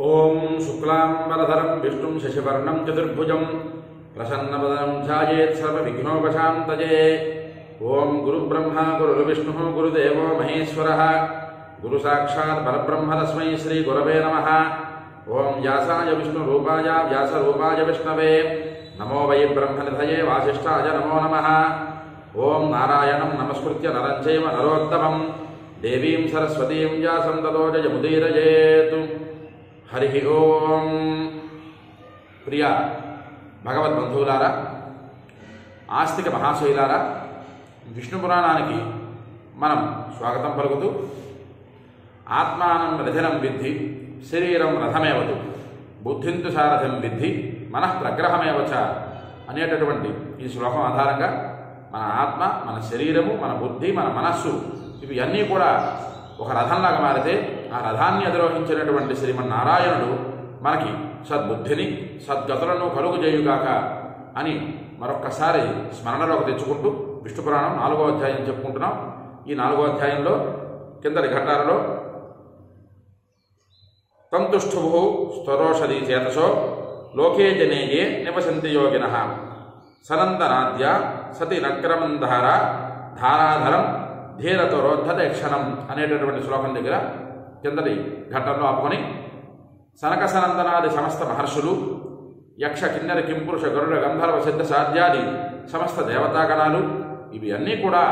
ఓం శుక్లాంబరధరం విష్ణుం శశివర్ణం చతుర్భుజం ప్రసన్నవదనం ధ్యాయేత్ సర్వవిఘ్నోపశాంతయే. ఓం గురుబ్రహ్మ గురుర్విష్ణుః గురుదేవో మహేశ్వరః గురు సాక్షాత్ పరబ్రహ్మ తస్మై శ్రీ గురవే నమః. ఓం వ్యాసాయ విష్ణురూపాయ వ్యాసరూపాయ విష్ణవే నమో వై బ్రహ్మనిధయే వాసిష్ఠాయ నమో నమః. ఓం నారాయణం నమస్కృత్య నరం చైవ నరోత్తమం దేవీం సరస్వతీం వ్యాసం తతో జయముదీరయేత్. హరి ఓం. ప్రియ భగవద్బంధువులారా, ఆస్తిక మహాశైలారా, విష్ణు పురాణానికి మనం స్వాగతం పలుకుతూ ఆత్మానం రథనం విద్ధి శరీరం రథమేవతు బుద్ధింతు సారథం విద్ధి మనః ప్రగ్రహమేవచ అనేటటువంటి ఈ శ్లోకం ఆధారంగా మన ఆత్మ, మన శరీరము, మన బుద్ధి, మన మనస్సు ఇవి అన్నీ కూడా ఒక రథంలాగా మారితే ఆ రథాన్ని అధిరోహించినటువంటి శ్రీమన్నారాయణుడు మనకి సద్బుద్ధిని సద్గతులను కలుగుజేయుగాక అని మరొక్కసారి స్మరణలోకి తెచ్చుకుంటూ విష్ణు పురాణం 4వ అధ్యాయం చెప్పుకుంటున్నాం. ఈ 4వ అధ్యాయంలో కిందటి ఘట్టాలలో తంతుష్ఠుభు స్తరోషధీ చేతసో లోకే జనేయే నివసంతి యోగినః సనందనాద్య సతి నక్రమంధార ధారాధరం ధీరతోరోద్ధతే క్షణం అనేటటువంటి శ్లోకం దగ్గర కిందటి ఘట్టంలో ఆపుకొని సనక సనందనాది సమస్త మహర్షులు, యక్ష కిన్నెర కింపురుష గరుడ గంధర్వ సిద్ధ సాధ్యాది సమస్త దేవతాగణాలు ఇవి అన్నీ కూడా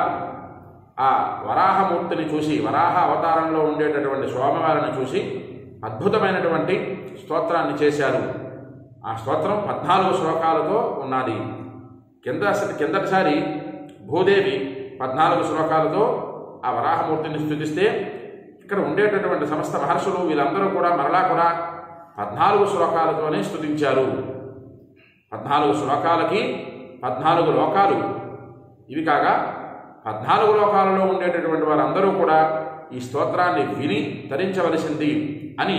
ఆ వరాహమూర్తిని చూసి, వరాహ అవతారంలో ఉండేటటువంటి స్వామివారిని చూసి అద్భుతమైనటువంటి స్తోత్రాన్ని చేశారు. ఆ స్తోత్రం 14 శ్లోకాలతో ఉన్నది. కిందటిసారి భూదేవి 14 శ్లోకాలతో ఆ వరాహమూర్తిని స్తుతిస్తే, ఇక్కడ ఉండేటటువంటి సమస్త మహర్షులు వీళ్ళందరూ కూడా మరలా కూడా 14 శ్లోకాలతోనే స్తుతించారు. 14 శ్లోకాలకి 14 లోకాలు. ఇవి కాగా 14 లోకాలలో ఉండేటటువంటి వారందరూ కూడా ఈ స్తోత్రాన్ని విని ధరించవలసింది అని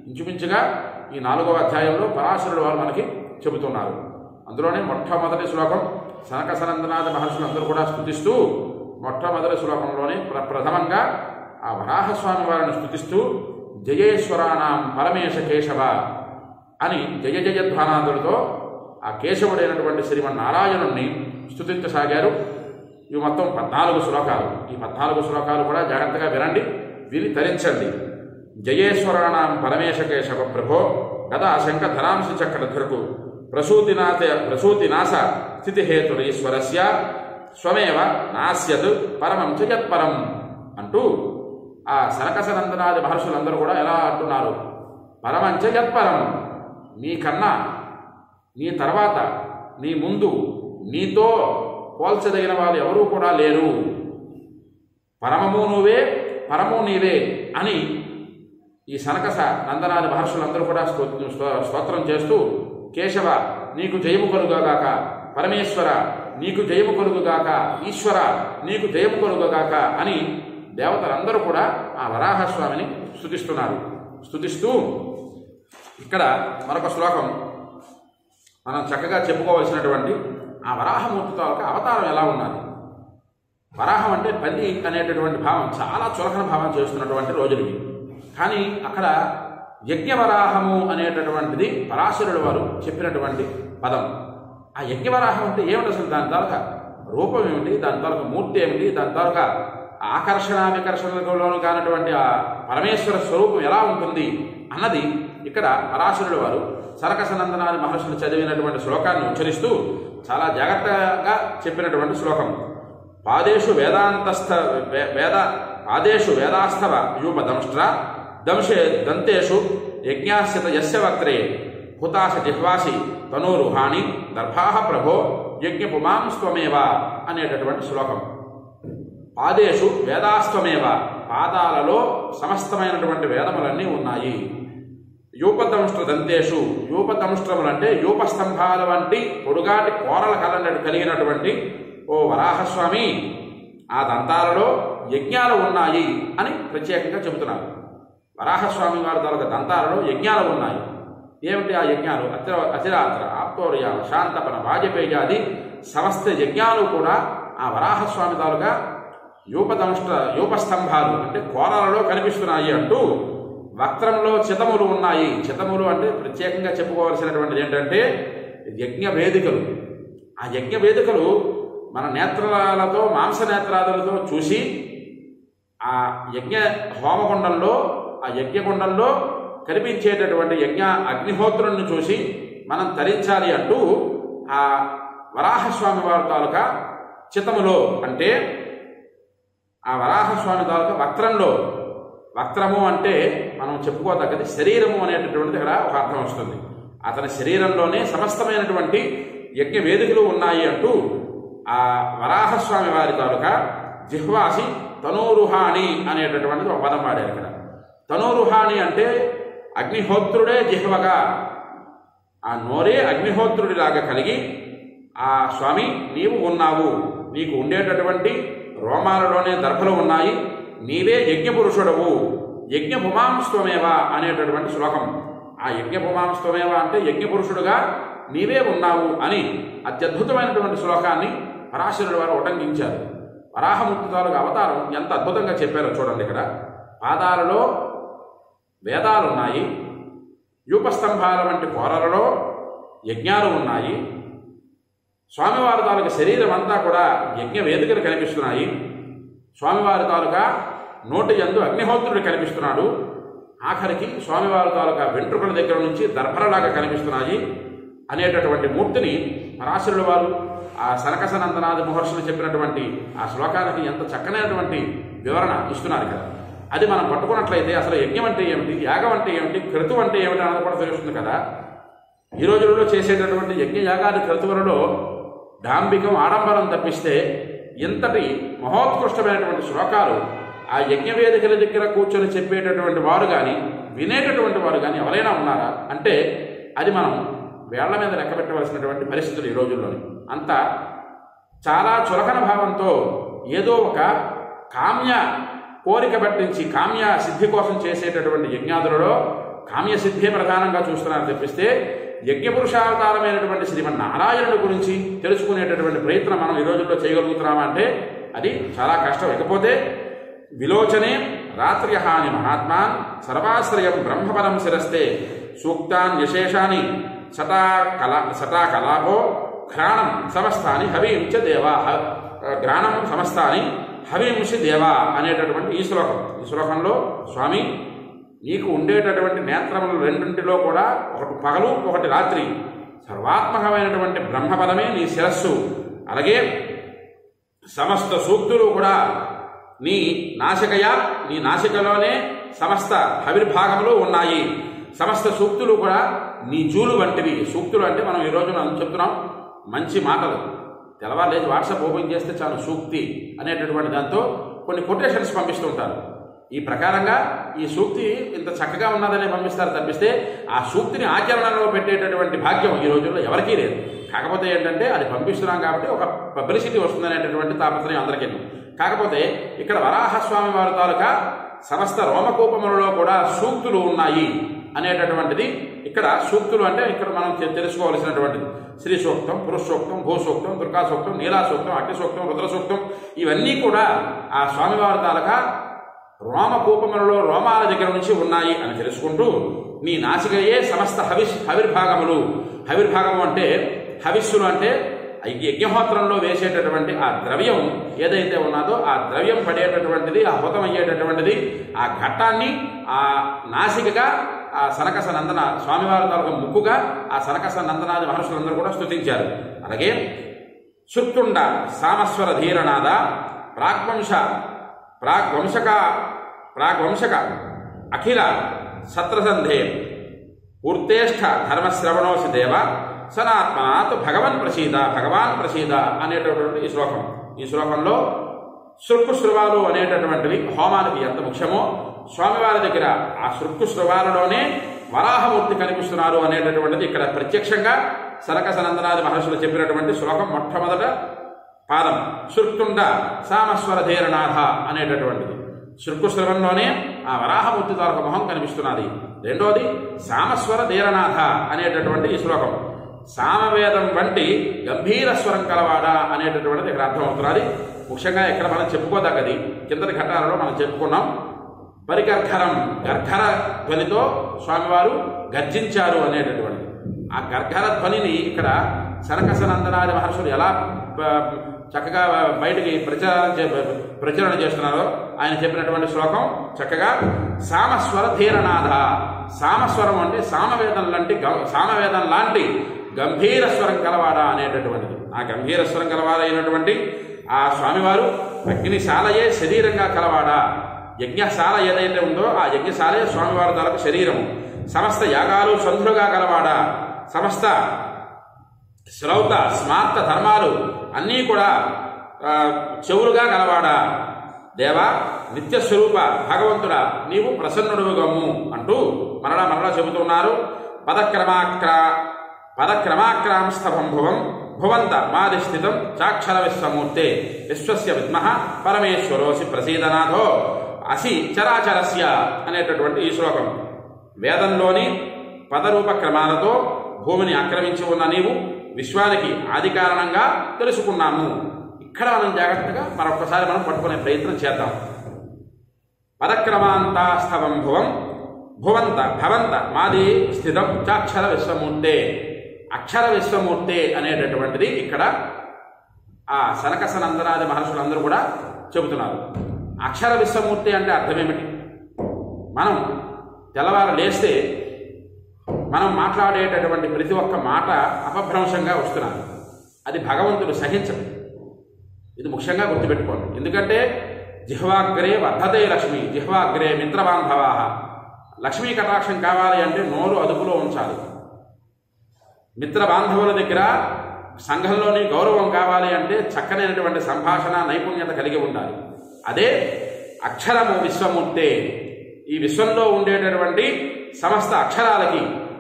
ఇంచుమించుగా ఈ 4వ అధ్యాయంలో పరాశరుడు వారు మనకి చెబుతున్నారు. అందులోనే మొట్టమొదటి శ్లోకం సనక సనందనాథ మహర్షులు అందరూ కూడా స్తుతిస్తూ మొట్టమొదటి శ్లోకంలోనే ప్రథమంగా ఆ వరాహస్వామి వారిని స్తుతిస్తూ జయేశ్వరానాం పరమేశ కేశవ అని జయ జయధ్వానాదులతో ఆ కేశవుడైనటువంటి శ్రీమన్నారాయణుణ్ణి స్తుతించసాగారు. ఇవి మొత్తం 14 శ్లోకాలు. ఈ 14 శ్లోకాలు కూడా జాగ్రత్తగా వినండి, విని తరించండి. జయేశ్వరానాం పరమేశ కేశవ ప్రభో గదా శంఖ ధరాంశి చక్రధరకు ప్రసూతినాశ స్థితిహేతురీశ్వరస్య స్వమేవ నాస్యత్ పరమం చ యత్పరం అంటూ ఆ సనకసనందనాది మహర్షులందరూ కూడా ఎలా అంటున్నారు? పరమంచ యత్పరం, నీకన్నా, నీ తర్వాత, నీ ముందు, నీతో పోల్చదగిన వాళ్ళు ఎవరూ కూడా లేరు. పరమము నువ్వే, పరము నీవే అని ఈ సనకస నందనాది మహర్షులందరూ కూడా స్తోత్రం చేస్తూ కేశవ నీకు జయము కలుగుగాక, పరమేశ్వర నీకు జయము కలుగుగాక, ఈశ్వర నీకు జయము కలుగుగాక అని దేవతలందరూ కూడా ఆ వరాహస్వామిని స్తుతిస్తున్నారు. స్తుతిస్తూ ఇక్కడ మరొక శ్లోకం మనం చక్కగా చెప్పుకోవలసినటువంటి ఆ వరాహమూర్తి తాలూకా అవతారం ఎలా ఉన్నది. వరాహం అంటే పల్లి అనేటటువంటి భావం చాలా చులకన భావం చేస్తున్నటువంటి రోజులవి. కానీ అక్కడ యజ్ఞవరాహము అనేటటువంటిది పరాశరుడు వారు చెప్పినటువంటి పదం. ఆ యజ్ఞవరాహం అంటే ఏమిటి, అసలు దాని తాలూకా రూపం ఏమిటి, దాని తాలూకా మూర్తి ఏమిటి, దాని తాలూకా ఆకర్షణ వికర్షణలోను కానటువంటి ఆ పరమేశ్వర స్వరూపం ఎలా ఉంటుంది అన్నది ఇక్కడ పరాశరుడు వారు సనకసనందనాది మహర్షులు చదివినటువంటి శ్లోకాన్ని ఉచ్చరిస్తూ చాలా జాగ్రత్తగా చెప్పినటువంటి శ్లోకం. పాదేషు వేదాస్తవ యూపదంష్ట్ర దంశే దంతేషు యజ్ఞాస్యత యస్య వక్త్రే హుతాశ జిహ్వాసి తనూరుహాణి దర్భాహ ప్రభో యజ్ఞపుమాం స్వమేవ అనేటటువంటి శ్లోకం. పాదేషు వేదాస్త్వమేవ, పాదాలలో సమస్తమైనటువంటి వేదములన్నీ ఉన్నాయి. యూపదంష్ట్ర దంతేషు, యూపదంష్ట్రములంటే యూపస్తంభాల వంటి పొడుగాటి కోరల కలిగినటువంటి ఓ వరాహస్వామి, ఆ దంతాలలో యజ్ఞాలు ఉన్నాయి అని ప్రత్యేకంగా చెబుతున్నారు. వరాహస్వామి వారి తాలూకా దంతాలలో యజ్ఞాలు ఉన్నాయి. ఏమిటి ఆ యజ్ఞాలు? అతిరాత్ర ఆప్తోర్య శాంతపన వాజపేయాది సమస్త యజ్ఞాలు కూడా ఆ వరాహస్వామి తాలూకా యూపస్తంభాలు అంటే కోరలలో కనిపిస్తున్నాయి అంటూ వక్త్రంలో చితములు ఉన్నాయి. చితములు అంటే ప్రత్యేకంగా చెప్పుకోవాల్సినటువంటిది ఏంటంటే యజ్ఞ వేదికలు. ఆ యజ్ఞ వేదికలు మన నేత్రాలతో మాంస నేత్రాదులతో చూసి ఆ యజ్ఞ హోమగుండంలో ఆ యజ్ఞగుండంలో కనిపించేటటువంటి యజ్ఞ అగ్నిహోత్రుని చూసి మనం తరించాలి అంటూ ఆ వరాహస్వామి వారి తాలూకా చితములో అంటే ఆ వరాహస్వామి తాలూకా వక్త్రంలో, వక్త్రము అంటే మనం చెప్పుకోదగ్గది శరీరము అనేటటువంటిది ఇక్కడ ఒక అర్థం వస్తుంది. అతని శరీరంలోనే సమస్తమైనటువంటి యజ్ఞ వేదికలు ఉన్నాయి అంటూ ఆ వరాహస్వామి వారి తాలూకా జిహ్వాసి తనూరుహాని అనేటటువంటిది ఒక పదం వాడారు ఇక్కడ. తనూరుహాని అంటే అగ్నిహోత్రుడే జిహ్వగా, ఆ నోరే అగ్నిహోత్రుడిలాగా కలిగి ఆ స్వామి నీవు ఉన్నావు, నీకు ఉండేటటువంటి రోమాలలోనే దర్భలు ఉన్నాయి, నీవే యజ్ఞపురుషుడవు, యజ్ఞపుమాంస్త్వమేవ అనేటటువంటి శ్లోకం. ఆ యజ్ఞపుమాంస్త్వమేవ అంటే యజ్ఞపురుషుడుగా నీవే ఉన్నావు అని అత్యద్భుతమైనటువంటి శ్లోకాన్ని పరాశరుడు వారు ఉటంకించారు. వరాహమూర్తి తాలూకు అవతారం ఎంత అద్భుతంగా చెప్పారో చూడండి. ఇక్కడ పాదాలలో వేదాలున్నాయి, యూపస్తంభాల వంటి కోరలలో యజ్ఞాలు ఉన్నాయి, స్వామివారి తాలూకా శరీరం అంతా కూడా యజ్ఞ వేదికలు కనిపిస్తున్నాయి, స్వామివారి తాలూకా నోటి యందు అగ్నిహోత్రుడు కనిపిస్తున్నాడు, ఆఖరికి స్వామివారి తాలూకా వెంట్రుకల దగ్గర నుంచి దర్భలలాగా కనిపిస్తున్నాయి అనేటటువంటి మూర్తిని పరాశరుడు వారు ఆ సనకసనందనాది మహర్షులు చెప్పినటువంటి ఆ శ్లోకానికి ఎంత చక్కనైనటువంటి వివరణ ఇస్తున్నారు కదా. అది మనం పట్టుకున్నట్లయితే అసలు యజ్ఞం అంటే ఏమిటి, యాగం అంటే ఏమిటి, క్రతువు అంటే ఏమిటి అన్నది కూడా తెలుస్తుంది కదా. ఈ రోజులలో చేసేటటువంటి యజ్ఞ యాగాది క్రతువులలో డాంబికం ఆడంబరం తప్పిస్తే ఇంతటి మహోత్కృష్టమైనటువంటి శ్లోకాలు ఆ యజ్ఞ వేదికల దగ్గర కూర్చొని చెప్పేటటువంటి వారు కానీ వినేటటువంటి వారు కానీ ఎవరైనా ఉన్నారా అంటే అది మనం వేళ్ల మీద లెక్క పెట్టవలసినటువంటి పరిస్థితులు ఈ రోజుల్లోని. అంత చాలా చులకన భావంతో ఏదో ఒక కామ్య కోరిక పట్టించి కామ్య సిద్ధి కోసం చేసేటటువంటి యజ్ఞాదులలో కామ్య సిద్ధే ప్రధానంగా చూస్తున్నారు తప్పిస్తే యజ్ఞపురుషావతారమైనటువంటి శ్రీమన్నారాయణుడి గురించి తెలుసుకునేటటువంటి ప్రయత్నం మనం ఈ రోజుల్లో చేయగలుగుతున్నామా అంటే అది చాలా కష్టం. ఇకపోతే విలోచనే రాత్ర్యహాని మహాత్మాన్ సర్వాశ్రయం బ్రహ్మపదం శిరస్తే సూక్తాన్ యశేషాని సటాకలాపో ఘ్రాణం సమస్తాని హవించ దేవా, ఘ్రాణం సమస్తాని హవింసి దేవా అనేటటువంటి ఈ శ్లోకం. ఈ శ్లోకంలో స్వామి నీకు ఉండేటటువంటి నేత్రములు రెండింటిలో కూడా ఒకటి పగలు ఒకటి రాత్రి, సర్వాత్మకమైనటువంటి బ్రహ్మపదమే నీ శిరస్సు, అలాగే సమస్త సూక్తులు కూడా నీ నాసికలోనే సమస్త హవిర్భాగములు ఉన్నాయి, సమస్త సూక్తులు కూడా నీ జూలు వంటివి. సూక్తులు అంటే మనం ఈ రోజున చెప్తున్నాం మంచి మాటలు, తెల్లవారులేసి వాట్సాప్ ఓపెన్ చేస్తే చాలు సూక్తి అనేటటువంటి దాంతో కొన్ని కొటేషన్స్ పంపిస్తూ ఉంటారు. ఈ ప్రకారంగా ఈ సూక్తి ఇంత చక్కగా ఉన్నదని పంపిస్తారు తప్పిస్తే ఆ సూక్తిని ఆచరణలో పెట్టేటటువంటి భాగ్యం ఈ రోజుల్లో ఎవరికీ లేదు. కాకపోతే ఏంటంటే అది పంపిస్తున్నాం కాబట్టి ఒక పబ్లిసిటీ వస్తుందనేటటువంటి తాపత్రయం అందరికీ. కాకపోతే ఇక్కడ వరాహస్వామి వారి తాలూకా సమస్త రోమకూపములలో కూడా సూక్తులు ఉన్నాయి అనేటటువంటిది ఇక్కడ. సూక్తులు అంటే ఇక్కడ మనం తెలుసుకోవాల్సినటువంటిది శ్రీ సూక్తం, పురుష సూక్తం, భూ సూక్తం, దుర్గా సూక్తం, నీలా సూక్తం, అగ్ని సూక్తం, రుద్ర సూక్తం, ఇవన్నీ కూడా ఆ స్వామివారి తాలూకా రోమకూపములలో రోమాల దగ్గర నుంచి ఉన్నాయి అని తెలుసుకుంటూ నీ నాసికయే సమస్త హవిర్భాగములు. హవిర్భాగము అంటే హవిస్సులు అంటే యజ్ఞహోత్రంలో వేసేటటువంటి ఆ ద్రవ్యం ఏదైతే ఉన్నదో ఆ ద్రవ్యం పడేటటువంటిది, ఆ హోతం అయ్యేటటువంటిది, ఆ ఘట్టాన్ని ఆ నాసికగా ఆ సనకస నందన స్వామివారి తాలూకా ముక్కుగా ఆ సనకస నందనాది మహర్షులందరూ కూడా స్తుతించారు. అలాగే శుక్తుండ సామస్వర ధీరనాద ప్రాగ్వంశక అఖిల సత్రసంధే పూర్తేష్ఠ ధర్మశ్రవణోసి దేవ సనాత్మనాత్ భగవాన్ ప్రసీద అనేటటువంటి ఈ శ్లోకం. ఈ శ్లోకంలో శృక్కుశ్రువాలు అనేటటువంటివి హోమానికి ఎంత ముఖ్యమో స్వామివారి దగ్గర ఆ శృక్కుశ్రువాలలోనే వరాహమూర్తి కనిపిస్తున్నారు అనేటటువంటిది ఇక్కడ ప్రత్యక్షంగా సనకసనందనాది మహర్షులు చెప్పినటువంటి శ్లోకం. మొట్టమొదట పాదం శృక్తుండ సామస్వర ధీరనాథ అనేటటువంటిది. శృక్కుశ్రవంలోనే ఆ వరాహమూర్తి తాలూక మొహం కనిపిస్తున్నది. రెండోది సామస్వర ధీరనాథ అనేటటువంటి ఈ శ్లోకం. సామవేదం వంటి గంభీర స్వరం కలవాడా అనేటటువంటిది ఇక్కడ అర్థమవుతున్నది. ముఖ్యంగా ఇక్కడ మనం చెప్పుకోదగ్గది కిందటి ఘట్టాలలో మనం చెప్పుకున్నాం. పరిగర్ఘరం, గర్ఘర ధ్వనితో స్వామివారు గర్జించారు అనేటటువంటిది. ఆ గర్ఘర ధ్వనిని ఇక్కడ సనకసనందనాది మహర్షులు ఎలా చక్కగా బయటికి ప్రచురణ చేస్తున్నారో ఆయన చెప్పినటువంటి శ్లోకం చక్కగా సామస్వర ధీరనాథ. సామస్వరం అంటే సామవేదం లాంటి గంభీర స్వరం కలవాడా అనేటటువంటిది. ఆ గంభీర స్వరం కలవాడైనటువంటి ఆ స్వామివారు అగ్నిశాలయే శరీరంగా కలవాడా. యజ్ఞశాల ఏదైతే ఉందో ఆ యజ్ఞశాలయే స్వామివారి తలకు శరీరము. సమస్త యాగాలు సంధులుగా కలవాడా. సమస్త శ్రౌత స్మార్త ధర్మాలు అన్నీ కూడా చెవులుగా కలవాడా. దేవా నిత్యస్వరూప భగవంతుడా నీవు ప్రసన్నుడు గమ్ము అంటూ మరలా చెబుతున్నారు. పదక్రమాక్రాంస్తభం భువం భువంత మాదిస్థితం చాక్షర విశ్వమూర్తే విశ్వస్య విద్మః పరమేశ్వరోసి ప్రసీదనాథో అసి చరాచరస్య అనేటటువంటి ఈ శ్లోకం. వేదంలోని పదరూప క్రమాలతో భూమిని ఆక్రమించి ఉన్న నీవు విశ్వానికి ఆది కారణంగా తెలుసుకున్నాము. ఇక్కడ మనం జాగ్రత్తగా మరొకసారి మనం పట్టుకునే ప్రయత్నం చేద్దాం. పదక్రమాంతాస్తవం భువం భవంత మాది స్థితం చాక్షర విశ్వమూర్తే. అక్షర విశ్వమూర్తే అనేటటువంటిది ఇక్కడ ఆ సనకసనందనాది మహర్షులందరూ కూడా చెబుతున్నారు. అక్షర విశ్వమూర్తి అంటే అర్థం ఏమిటి? మనం తెల్లవారు లేస్తే మనం మాట్లాడేటటువంటి ప్రతి ఒక్క మాట అపభ్రంశంగా వస్తున్నారు. అది భగవంతుడు సహించడు. ఇది ముఖ్యంగా గుర్తుపెట్టుకోండి. ఎందుకంటే జిహ్వాగ్రే వర్ధతే లక్ష్మి, జిహ్వాగ్రే మిత్రబాంధవా. లక్ష్మీ కటాక్షం కావాలి అంటే నోరు అదుపులో ఉంచాలి. మిత్రబాంధవుల దగ్గర సంఘంలోని గౌరవం కావాలి అంటే చక్కనైనటువంటి సంభాషణ నైపుణ్యత కలిగి ఉండాలి. అదే అక్షరము విశ్వమూర్తే. ఈ విశ్వంలో ఉండేటటువంటి సమస్త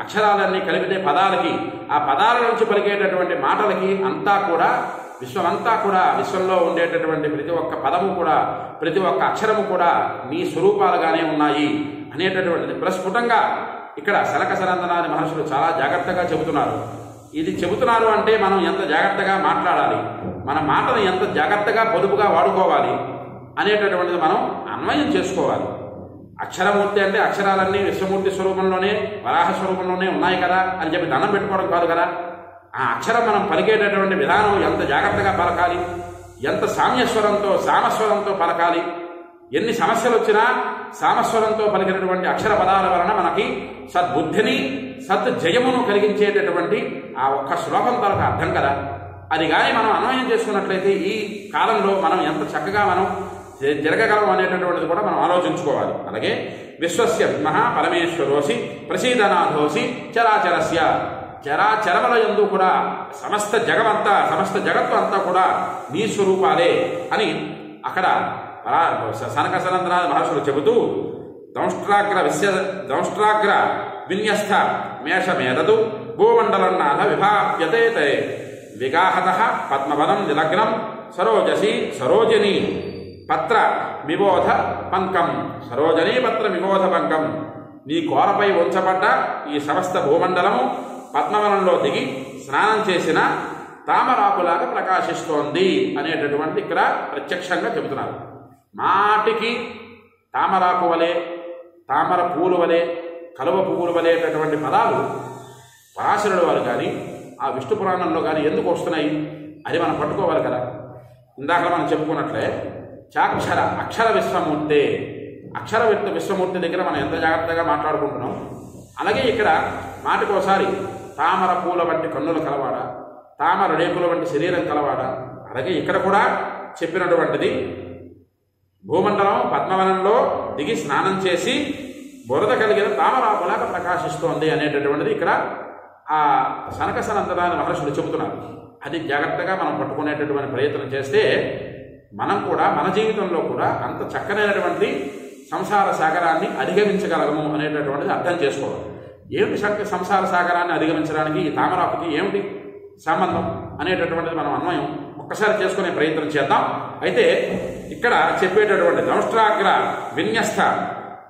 అక్షరాలన్నీ కలిపితే పదాలకి, ఆ పదాల నుంచి పలికేటటువంటి మాటలకి అంతా కూడా విశ్వమంతా కూడా విశ్వంలో ఉండేటటువంటి ప్రతి ఒక్క పదము కూడా ప్రతి ఒక్క అక్షరము కూడా నీ స్వరూపాలుగానే ఉన్నాయి అనేటటువంటిది ప్రస్ఫుటంగా ఇక్కడ సనకసనందనాది మహర్షులు చాలా జాగ్రత్తగా చెబుతున్నారు. ఇది చెబుతున్నారు అంటే మనం ఎంత జాగ్రత్తగా మాట్లాడాలి, మన మాటను ఎంత జాగ్రత్తగా పొదుపుగా వాడుకోవాలి అనేటటువంటిది మనం అన్వయం చేసుకోవాలి. అక్షరమూర్తి అంటే అక్షరాలన్నీ విశ్వమూర్తి స్వరూపంలోనే వరాహ స్వరూపంలోనే ఉన్నాయి కదా అని చెప్పి దండం పెట్టుకోవడం కాదు కదా. ఆ అక్షరం మనం పలికేటటువంటి విధానం ఎంత జాగ్రత్తగా పలకాలి, ఎంత సామస్వరంతో పలకాలి. ఎన్ని సమస్యలు వచ్చినా సామస్వరంతో పలికినటువంటి అక్షర పదాల వలన మనకి సద్బుద్ధిని సద్జయమును కలిగించేటటువంటి ఆ ఒక్క శ్లోకం తలకు అర్థం కదా. అది కానీ మనం అన్వయం చేసుకున్నట్లయితే ఈ కాలంలో మనం ఎంత చక్కగా మనం జరగగలం అనేటటువంటిది కూడా మనం ఆలోచించుకోవాలి. అలాగే విశ్వస్య విద్మః పరమేశ్వరోసి ప్రసీదనాథోసి చరాచరస్య. చరాచరముల యందు కూడా సమస్త జగత్తు అంతా కూడా నీ స్వరూపాలే అని అక్కడ సనకసనందనాది మహర్షులు చెబుతూ దంష్ట్రాగ్ర విన్యస్థ మేషమేదదు భూమండలన్నాథ విభావ్యతే విగాహత పద్మవనం నిలగ్నం సరోజిని పత్ర విబోధ పంకం. సరోజనీ పత్ర విబోధ పంకం. నీ కోరపై ఉంచబడ్డ ఈ సమస్త భూమండలము పద్మవనంలో దిగి స్నానం చేసిన తామరాకులాగా ప్రకాశిస్తోంది అనేటటువంటి ఇక్కడ ప్రత్యక్షంగా చెబుతున్నారు. మాటికి తామరాకు వలె, తామర పువ్వులు వలె, కలువ పువ్వులు వలేటటువంటి పదాలు పరాశరుడు వారు కానీ ఆ విష్ణు పురాణంలో కానీ ఎందుకు వస్తున్నాయి అది మనం పట్టుకోవాలి కదా. ఇందాక మనం చెప్పుకున్నట్లే అక్షర విశ్వమూర్తే. విశ్వమూర్తి దగ్గర మనం ఎంత జాగ్రత్తగా మాట్లాడుకుంటున్నాం. అలాగే ఇక్కడ మాటకోసారి తామర పూల వంటి కన్నులు కలవాడా, తామర రేకుల వంటి శరీరం కలవాడా. అలాగే ఇక్కడ కూడా చెప్పినటువంటిది భూమండలం పద్మవనంలో దిగి స్నానం చేసి బురద కలిగిన తామరాకులాగా ప్రకాశిస్తోంది అనేటటువంటిది ఇక్కడ ఆ సనకసనందనాది మహర్షులు చెబుతున్నారు. అది జాగ్రత్తగా మనం పట్టుకునేటటువంటి ప్రయత్నం చేస్తే మనం కూడా మన జీవితంలో కూడా అంత చక్కనైనటువంటి సంసార సాగరాన్ని అధిగమించగలము అనేటటువంటిది అర్థం చేసుకోవాలి. ఏమిటి సంసార సాగరాన్ని అధిగమించడానికి ఈ తామరాకుకి ఏమిటి సంబంధం అనేటటువంటిది మనం అన్వయం ఒక్కసారి చేసుకునే ప్రయత్నం చేద్దాం. అయితే ఇక్కడ చెప్పేటటువంటి దంష్ట్రాగ్ర విన్యస్థ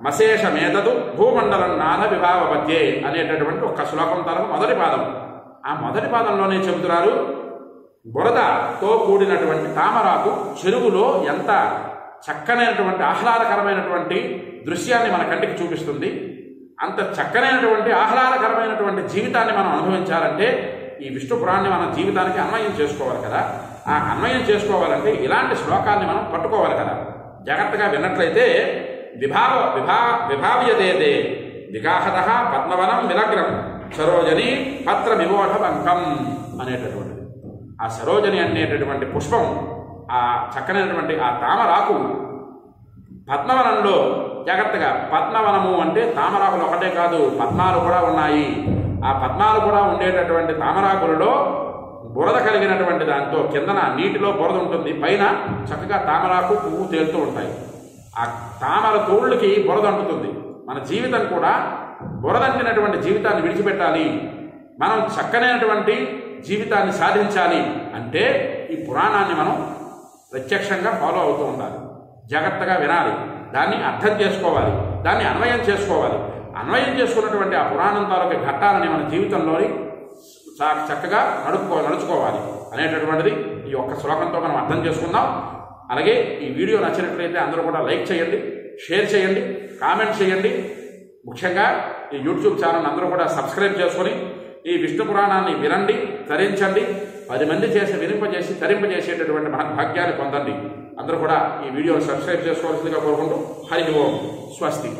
మశేషమేదదు భూమండలం నాథ విభావ మధ్యే అనేటటువంటి ఒక్క శ్లోకం తరకు మొదటి పాదం. ఆ మొదటి పాదంలోనే చెబుతున్నారు బురదతో కూడినటువంటి తామరాకు చెరువులో ఎంత చక్కనైనటువంటి ఆహ్లాదకరమైనటువంటి దృశ్యాన్ని మన కంటికి చూపిస్తుంది. అంత చక్కనైనటువంటి ఆహ్లాదకరమైనటువంటి జీవితాన్ని మనం అనుభవించాలంటే ఈ విష్ణు పురాణాన్ని మన జీవితానికి అన్వయం చేసుకోవాలి కదా. ఆ అన్వయం చేసుకోవాలంటే ఇలాంటి శ్లోకాన్ని మనం పట్టుకోవాలి కదా. జాగ్రత్తగా విన్నట్లయితే విభావ్యదేదే విగాహత పద్మవనం విలగ్నం సరోజని పత్ర విమోఢ బంకం అనేటటువంటిది. ఆ సరోజని అనేటటువంటి పుష్పం, ఆ చక్కనైనటువంటి ఆ తామరాకు పద్మవనంలో, జాగ్రత్తగా పద్మవనము అంటే తామరాకులు ఒకటే కాదు, పద్మాలు కూడా ఉన్నాయి. ఆ పద్మాలు కూడా ఉండేటటువంటి తామరాకులలో బురద కలిగినటువంటి దాంతో కిందన నీటిలో బురద ఉంటుంది, పైన చక్కగా తామరాకు పువ్వు తేలుతూ ఉంటాయి. ఆ తామర తోళ్ళకి బురద అంటుతుంది. మన జీవితం కూడా బురదంటినటువంటి జీవితాన్ని విడిచిపెట్టాలి, మనం చక్కనైనటువంటి జీవితాన్ని సాధించాలి అంటే ఈ పురాణాన్ని మనం ప్రత్యక్షంగా ఫాలో అవుతూ ఉండాలి. జాగ్రత్తగా వినాలి, దాన్ని అర్థం చేసుకోవాలి, దాన్ని అన్వయం చేసుకోవాలి. అన్వయం చేసుకున్నటువంటి ఆ పురాణం తాలూకు ఘట్టాలని మన జీవితంలోని చక్కగా నడుచుకోవాలి అనేటటువంటిది ఈ ఒక్క శ్లోకంతో మనం అర్థం చేసుకుందాం. అలాగే ఈ వీడియో నచ్చినట్లయితే అందరూ కూడా లైక్ చేయండి, షేర్ చేయండి, కామెంట్ చేయండి. ముఖ్యంగా ఈ యూట్యూబ్ ఛానల్ అందరూ కూడా సబ్స్క్రైబ్ చేసుకొని ఈ విష్ణు పురాణాన్ని వినండి, తరించండి, 10 మంది తరింపజేసేటటువంటి మహద్భాగ్యాన్ని పొందండి. అందరూ కూడా ఈ వీడియోను సబ్స్క్రైబ్ చేసుకోవాల్సిందిగా కోరుకుంటూ హరి ఓం స్వస్తి.